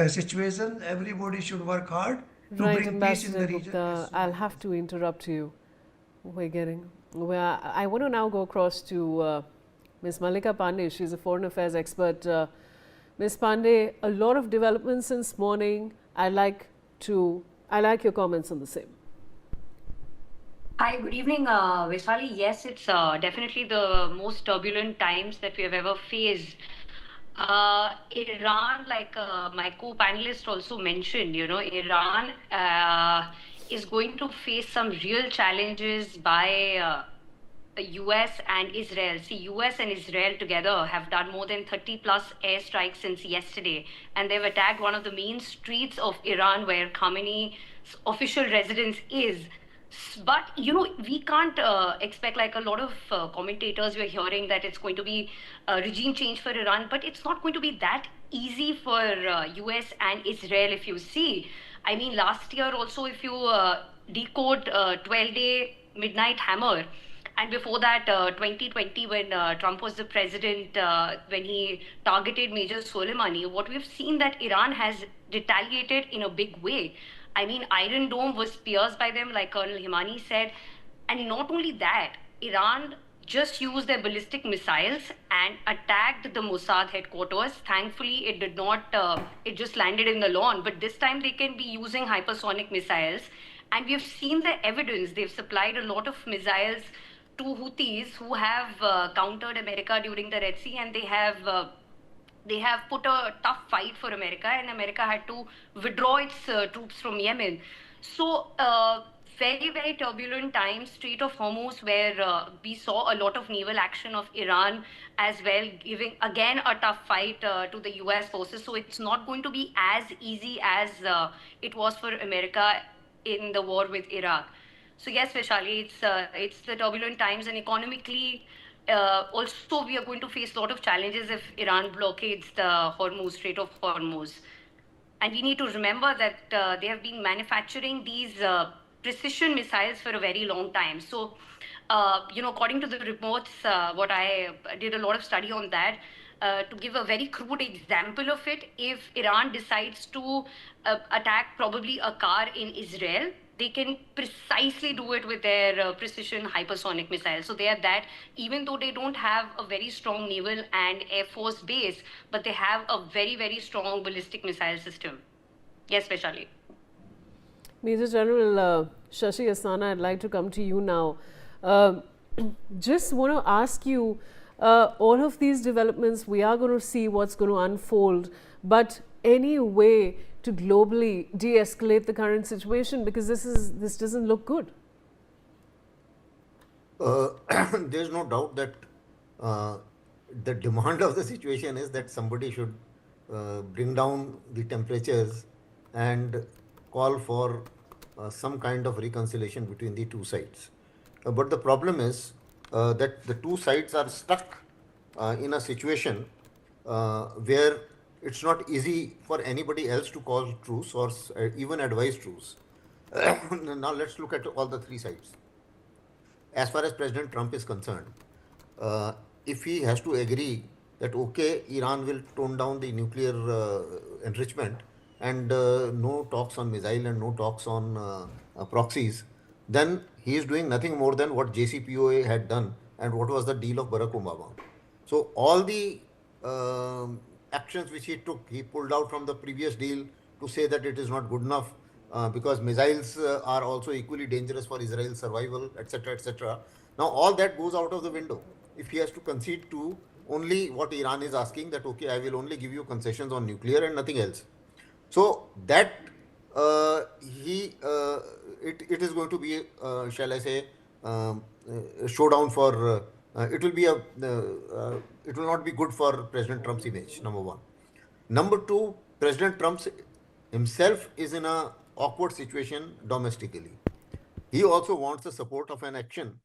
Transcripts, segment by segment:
situation. Everybody should work hard to Right, bring peace in Ambassador the region as Gupta, soon I'll as have to possible. interrupt you. I want to now go across to Ms. Malika Pandey. She's a foreign affairs expert. Ms. Pandey, a lot of developments since morning. I like your comments on the same. Hi, good evening, Vaishali. Yes, it's definitely the most turbulent times that we have ever faced. Iran, like my co-panelist also mentioned, Iran is going to face some real challenges by the US and Israel. See, US and Israel together have done more than 30 plus airstrikes since yesterday, and they've attacked one of the main streets of Iran where Khamenei's official residence is. But we can't expect, like a lot of commentators we're hearing, that it's going to be a regime change for Iran, but it's not going to be that easy for US and Israel. If you see, I mean, last year also, if you decode 12-day midnight hammer, and before that, 2020, when Trump was the president, when he targeted Major Soleimani, what we've seen that Iran has retaliated in a big way. I mean, Iron Dome was pierced by them, like Colonel Himani said. And not only that, Iran just used their ballistic missiles and attacked the Mossad headquarters. Thankfully, it did not, it just landed in the lawn. But this time they can be using hypersonic missiles. And we've seen the evidence. They've supplied a lot of missiles to Houthis who have countered America during the Red Sea, and they have put a tough fight for America, and America had to withdraw its troops from Yemen. So, very, very turbulent times, Strait of Hormuz, where we saw a lot of naval action of Iran as well, giving again a tough fight to the US forces. So, it's not going to be as easy as it was for America in the war with Iraq. So yes, Vishali, it's the turbulent times, and economically, also we are going to face a lot of challenges if Iran blockades the Hormuz, Strait of Hormuz. And we need to remember that they have been manufacturing these precision missiles for a very long time. So, according to the reports, what I did a lot of study on that. To give a very crude example of it, if Iran decides to attack probably a car in Israel, they can precisely do it with their precision hypersonic missiles. So they are that, even though they don't have a very strong naval and air force base, but they have a very, very strong ballistic missile system. Yes, Vaishali. Major General Shashi Asana, I'd like to come to you now. Uh, just want to ask you, all of these developments, we are going to see what's going to unfold, but any way to globally de-escalate the current situation, because this doesn't look good. Uh, there's no doubt that uh, the demand of the situation is that somebody should bring down the temperatures and call for some kind of reconciliation between the two sides. But the problem is that the two sides are stuck in a situation where it's not easy for anybody else to call truce or even advise truce. Now let's look at all the three sides. As far as President Trump is concerned, if he has to agree that okay, Iran will tone down the nuclear enrichment and no talks on missile and no talks on proxies, then he is doing nothing more than what JCPOA had done and what was the deal of Barack Obama. So all the actions which he took, he pulled out from the previous deal to say that it is not good enough because missiles are also equally dangerous for Israel's survival, etc., etc. Now all that goes out of the window if he has to concede to only what Iran is asking, that okay, I will only give you concessions on nuclear and nothing else. So that he it is going to be shall I say a showdown for it will be a it will not be good for President Trump's image. Number one. Number two, President Trump himself is in a awkward situation domestically. He also wants the support of an action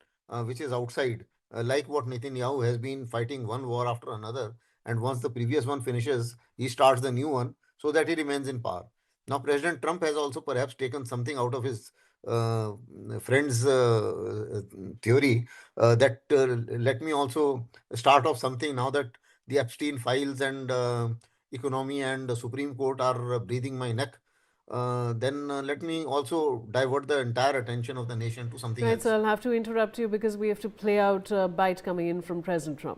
which is outside, like what Netanyahu has been fighting one war after another. And once the previous one finishes, he starts the new one so that he remains in power. Now, President Trump has also perhaps taken something out of his uh, friend's theory that let me also start off something now that the Epstein files and economy and the Supreme Court are breathing my neck, then let me also divert the entire attention of the nation to something Right, else. so I'll have to interrupt you because we have to play out a bite coming in from President Trump.